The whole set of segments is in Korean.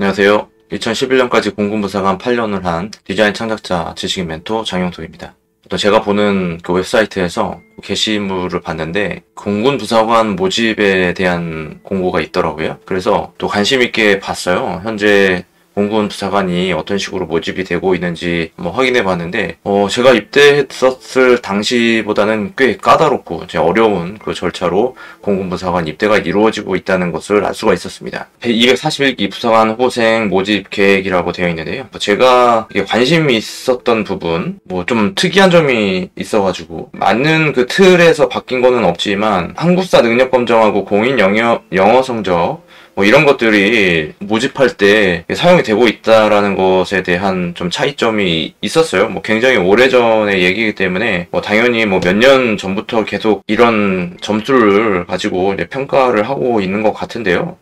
안녕하세요. 2011년까지 공군부사관 8년을 한 디자인 창작자 지식인 멘토 장영석입니다. 또 제가 보는 그 웹사이트에서 게시물을 봤는데 공군부사관 모집에 대한 공고가 있더라고요. 그래서 또 관심 있게 봤어요. 현재 공군부사관이 어떤 식으로 모집이 되고 있는지 확인해 봤는데 제가 입대했었을 당시보다는 꽤 까다롭고 어려운 그 절차로 공군부사관 입대가 이루어지고 있다는 것을 알 수가 있었습니다. 241기 부사관 후보생 모집 계획이라고 되어 있는데요. 제가 관심이 있었던 부분 좀 특이한 점이 있어가지고 맞는 그 틀에서 바뀐 거는 없지만 한국사 능력 검정하고 공인 영어 성적 이런 것들이 모집할 때 사용이 되고 있다라는 것에 대한 좀 차이점이 있었어요. 굉장히 오래전의 얘기이기 때문에 당연히 몇 년 전부터 계속 이런 점수를 가지고 이제 평가를 하고 있는 것 같은데요.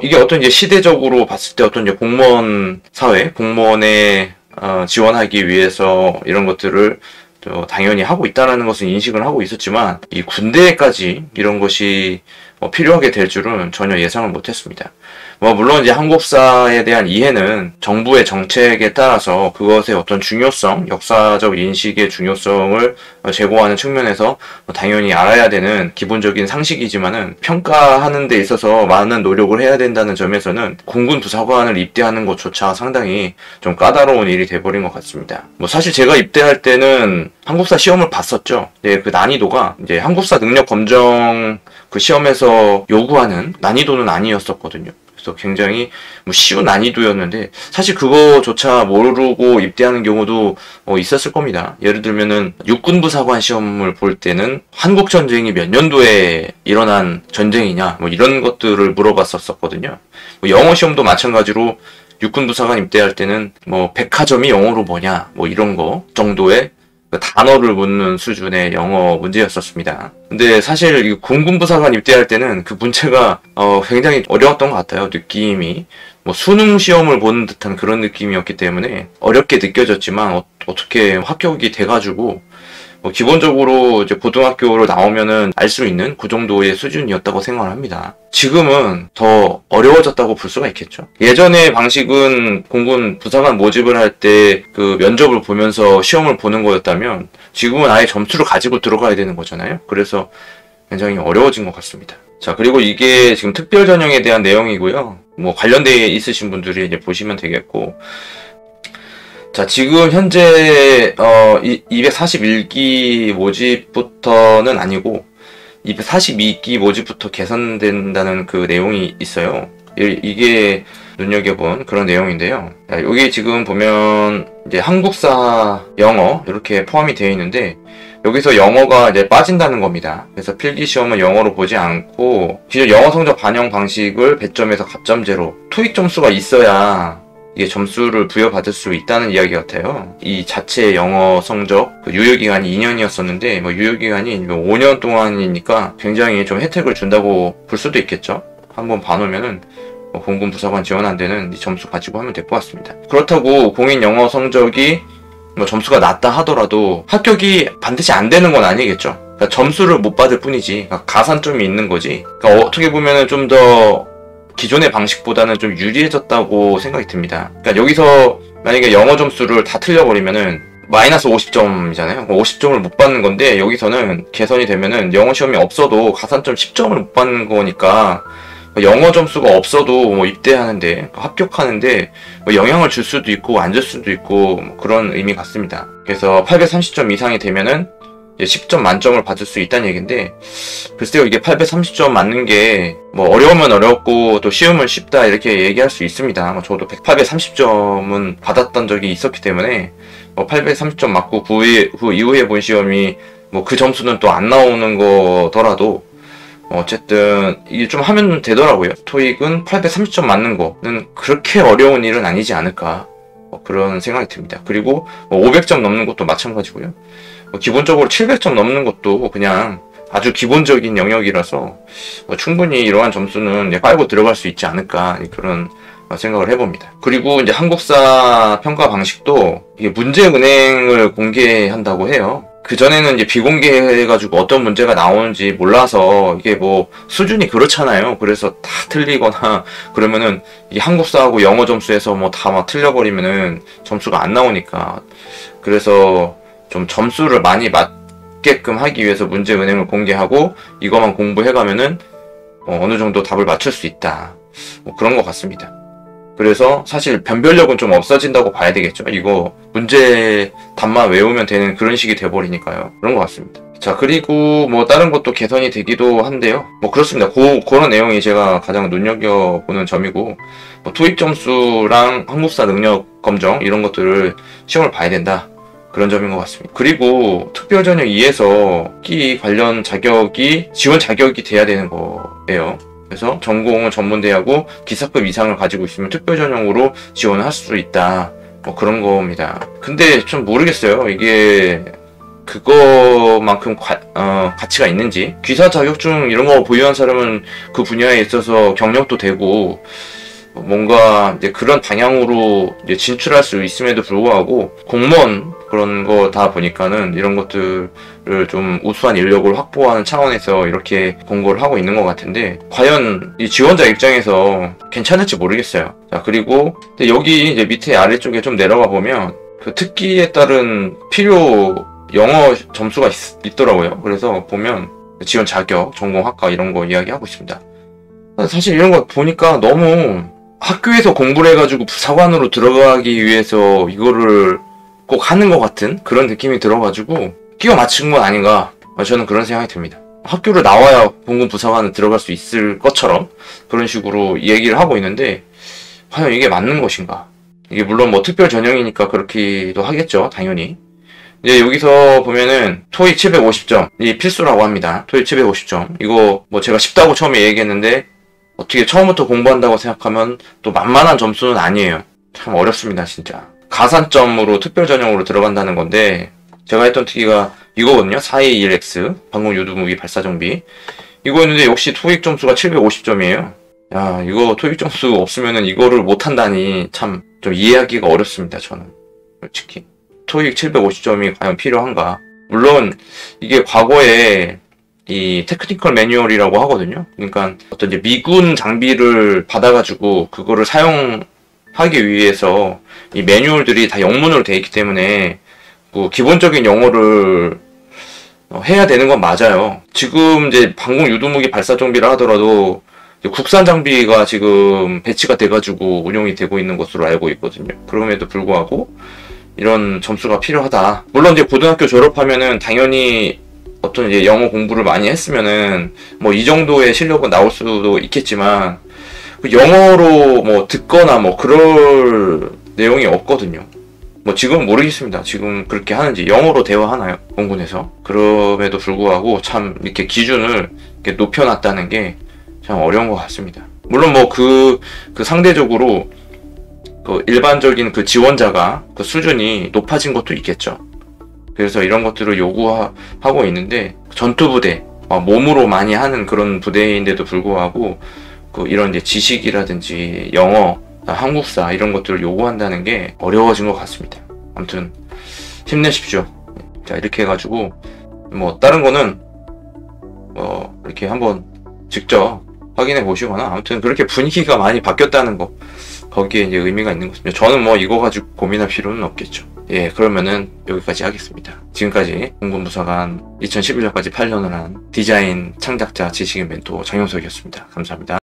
이게 어떤 이제 시대적으로 봤을 때 어떤 이제 공무원 사회, 공무원에 지원하기 위해서 이런 것들을 당연히 하고 있다는 것은 인식을 하고 있었지만 이 군대까지 이런 것이 필요하게 될 줄은 전혀 예상을 못했습니다. 물론 이제 한국사에 대한 이해는 정부의 정책에 따라서 그것의 어떤 중요성, 역사적 인식의 중요성을 제고하는 측면에서 당연히 알아야 되는 기본적인 상식이지만은 평가하는 데 있어서 많은 노력을 해야 된다는 점에서는 공군 부사관을 입대하는 것조차 상당히 좀 까다로운 일이 돼버린 것 같습니다. 사실 제가 입대할 때는 한국사 시험을 봤었죠. 그 난이도가 이제 한국사 능력 검정 그 시험에서 요구하는 난이도는 아니었었거든요. 그래서 굉장히 쉬운 난이도였는데 사실 그거조차 모르고 입대하는 경우도 있었을 겁니다. 예를 들면은 육군부사관 시험을 볼 때는 한국전쟁이 몇 년도에 일어난 전쟁이냐 이런 것들을 물어봤었거든요. 영어 시험도 마찬가지로 육군부사관 입대할 때는 백화점이 영어로 뭐냐 이런 거 정도의 단어를 묻는 수준의 영어 문제였었습니다. 근데 사실 이 공군부사관 입대할 때는 그 문제가 굉장히 어려웠던 것 같아요. 느낌이 수능 시험을 보는 듯한 그런 느낌이었기 때문에 어렵게 느껴졌지만 어떻게 합격이 돼가지고 기본적으로 이제 고등학교로 나오면은 알 수 있는 그 정도의 수준이었다고 생각을 합니다. 지금은 더 어려워졌다고 볼 수가 있겠죠. 예전의 방식은 공군 부사관 모집을 할 때 그 면접을 보면서 시험을 보는 거였다면 지금은 아예 점수를 가지고 들어가야 되는 거잖아요. 그래서 굉장히 어려워진 것 같습니다. 자, 그리고 이게 지금 특별 전형에 대한 내용이고요. 관련돼 있으신 분들이 이제 보시면 되겠고, 자, 지금 현재 241기 모집부터는 아니고 242기 모집부터 개선된다는 그 내용이 있어요. 이게 눈여겨본 그런 내용인데요. 자, 여기 지금 보면 이제 한국사, 영어 이렇게 포함이 되어 있는데 여기서 영어가 이제 빠진다는 겁니다. 그래서 필기 시험은 영어로 보지 않고 기존 영어 성적 반영 방식을 배점에서 갑점제로 토익 점수가 있어야 이게 점수를 부여받을 수 있다는 이야기 같아요. 이 자체 영어 성적 유효기간이 2년이었었는데 유효기간이 5년 동안이니까 굉장히 좀 혜택을 준다고 볼 수도 있겠죠. 한번 봐놓으면은 공군 부사관 지원 안 되는 이 점수 가지고 하면 될 것 같습니다. 그렇다고 공인 영어 성적이 점수가 낮다 하더라도 합격이 반드시 안 되는 건 아니겠죠. 그러니까 점수를 못 받을 뿐이지, 그러니까 가산점이 있는 거지. 그러니까 어떻게 보면은 좀 더 기존의 방식보다는 좀 유리해졌다고 생각이 듭니다. 그러니까 여기서 만약에 영어 점수를 다 틀려버리면은 마이너스 50점이잖아요. 50점을 못 받는 건데 여기서는 개선이 되면은 영어 시험이 없어도 가산점 10점을 못 받는 거니까 영어 점수가 없어도 입대하는데 합격하는데 영향을 줄 수도 있고 안 줄 수도 있고 그런 의미 같습니다. 그래서 830점 이상이 되면은 10점 만점을 받을 수 있다는 얘기인데, 글쎄요, 이게 830점 맞는 게 어려우면 어렵고 또 쉬우면 쉽다 이렇게 얘기할 수 있습니다. 저도 830점은 받았던 적이 있었기 때문에 830점 맞고 그 이후에 본 시험이 그 점수는 또 안 나오는 거더라도 어쨌든 이게 좀 하면 되더라고요. 토익은 830점 맞는 거는 그렇게 어려운 일은 아니지 않을까 그런 생각이 듭니다. 그리고 500점 넘는 것도 마찬가지고요. 기본적으로 700점 넘는 것도 그냥 아주 기본적인 영역이라서 충분히 이러한 점수는 빨고 들어갈 수 있지 않을까 그런 생각을 해봅니다. 그리고 이제 한국사 평가 방식도 이게 문제 은행을 공개한다고 해요. 그전에는 이제 비공개해가지고 어떤 문제가 나오는지 몰라서 이게 뭐 수준이 그렇잖아요. 그래서 다 틀리거나 그러면은 이 한국사하고 영어 점수에서 뭐 다 막 틀려버리면은 점수가 안 나오니까. 그래서 좀 점수를 많이 맞게끔 하기 위해서 문제 은행을 공개하고 이것만 공부해가면은 어느 정도 답을 맞출 수 있다. 뭐 그런 것 같습니다. 그래서 사실 변별력은 좀 없어진다고 봐야 되겠죠. 이거 문제 답만 외우면 되는 그런 식이 돼버리니까요. 그런 것 같습니다. 자, 그리고 뭐 다른 것도 개선이 되기도 한데요. 뭐 그렇습니다. 그런 내용이 제가 가장 눈여겨보는 점이고, 뭐 토익 점수랑 한국사 능력 검정 이런 것들을 시험을 봐야 된다. 그런 점인 것 같습니다. 그리고 특별전형 2에서 학기 관련 자격이 지원 자격이 돼야 되는 거예요. 그래서 전공은 전문대하고 기사급 이상을 가지고 있으면 특별전형으로 지원을 할 수 있다. 뭐 그런 겁니다. 근데 좀 모르겠어요. 이게 그거만큼 가치가 있는지. 기사 자격증 이런 거 보유한 사람은 그 분야에 있어서 경력도 되고 뭔가 이제 그런 방향으로 이제 진출할 수 있음에도 불구하고 공무원 그런 거다 보니까는 이런 것들을 좀 우수한 인력을 확보하는 차원에서 이렇게 공고를 하고 있는 것 같은데 과연 이 지원자 입장에서 괜찮을지 모르겠어요. 자, 그리고 여기 이제 밑에 아래쪽에 좀 내려가 보면 그 특기에 따른 필요 영어 점수가 있더라고요. 그래서 보면 지원 자격, 전공 학과 이런 거 이야기하고 있습니다. 사실 이런 거 보니까 너무 학교에서 공부를 해가지고 부사관으로 들어가기 위해서 이거를 꼭 하는 것 같은 그런 느낌이 들어가지고 끼워 맞춘 건 아닌가, 저는 그런 생각이 듭니다. 학교를 나와야 공군 부사관을 들어갈 수 있을 것처럼 그런 식으로 얘기를 하고 있는데 과연 이게 맞는 것인가. 이게 물론 뭐 특별 전형이니까 그렇기도 하겠죠, 당연히. 이제 여기서 보면은 토익 750점이 필수라고 합니다. 토익 750점 이거 뭐 제가 쉽다고 처음에 얘기했는데 어떻게 처음부터 공부한다고 생각하면 또 만만한 점수는 아니에요. 참 어렵습니다, 진짜. 가산점으로 특별 전형으로 들어간다는 건데 제가 했던 특기가 이거거든요. 421X 방공 유도무기 발사정비 이거였는데 역시 토익 점수가 750점이에요. 야, 이거 토익 점수 없으면은 이거를 못한다니 참 좀 이해하기가 어렵습니다, 저는. 솔직히 토익 750점이 과연 필요한가. 물론 이게 과거에 이 테크니컬 매뉴얼이라고 하거든요. 그러니까 어떤 이제 미군 장비를 받아가지고 그거를 사용하기 위해서 이 매뉴얼들이 다 영문으로 되어 있기 때문에 그 기본적인 영어를 해야 되는 건 맞아요. 지금 이제 방공 유도무기 발사 정비를 하더라도 국산 장비가 지금 배치가 돼가지고 운용이 되고 있는 것으로 알고 있거든요. 그럼에도 불구하고 이런 점수가 필요하다. 물론 이제 고등학교 졸업하면은 당연히 어떤 이제 영어 공부를 많이 했으면은 뭐 이 정도의 실력은 나올 수도 있겠지만 영어로 뭐 듣거나 뭐 그럴 내용이 없거든요. 뭐 지금은 모르겠습니다. 지금 그렇게 하는지. 영어로 대화하나요? 공군에서. 그럼에도 불구하고 참 이렇게 기준을 이렇게 높여놨다는 게 참 어려운 것 같습니다. 물론 뭐 그 상대적으로 그 일반적인 그 지원자가 그 수준이 높아진 것도 있겠죠. 그래서 이런 것들을 요구하고 있는데 전투부대, 몸으로 많이 하는 그런 부대인데도 불구하고 그 이런 이제 지식이라든지 영어, 한국사 이런 것들을 요구한다는 게 어려워진 것 같습니다. 아무튼 힘내십시오. 자, 이렇게 해가지고 뭐 다른 거는 뭐 이렇게 한번 직접 확인해 보시거나 아무튼 그렇게 분위기가 많이 바뀌었다는 거 거기에 이제 의미가 있는 것입니다. 저는 뭐 이거 가지고 고민할 필요는 없겠죠. 예, 그러면은 여기까지 하겠습니다. 지금까지 공군부사관 2011년까지 8년을 한 디자인 창작자 지식인 멘토 장영석이었습니다. 감사합니다.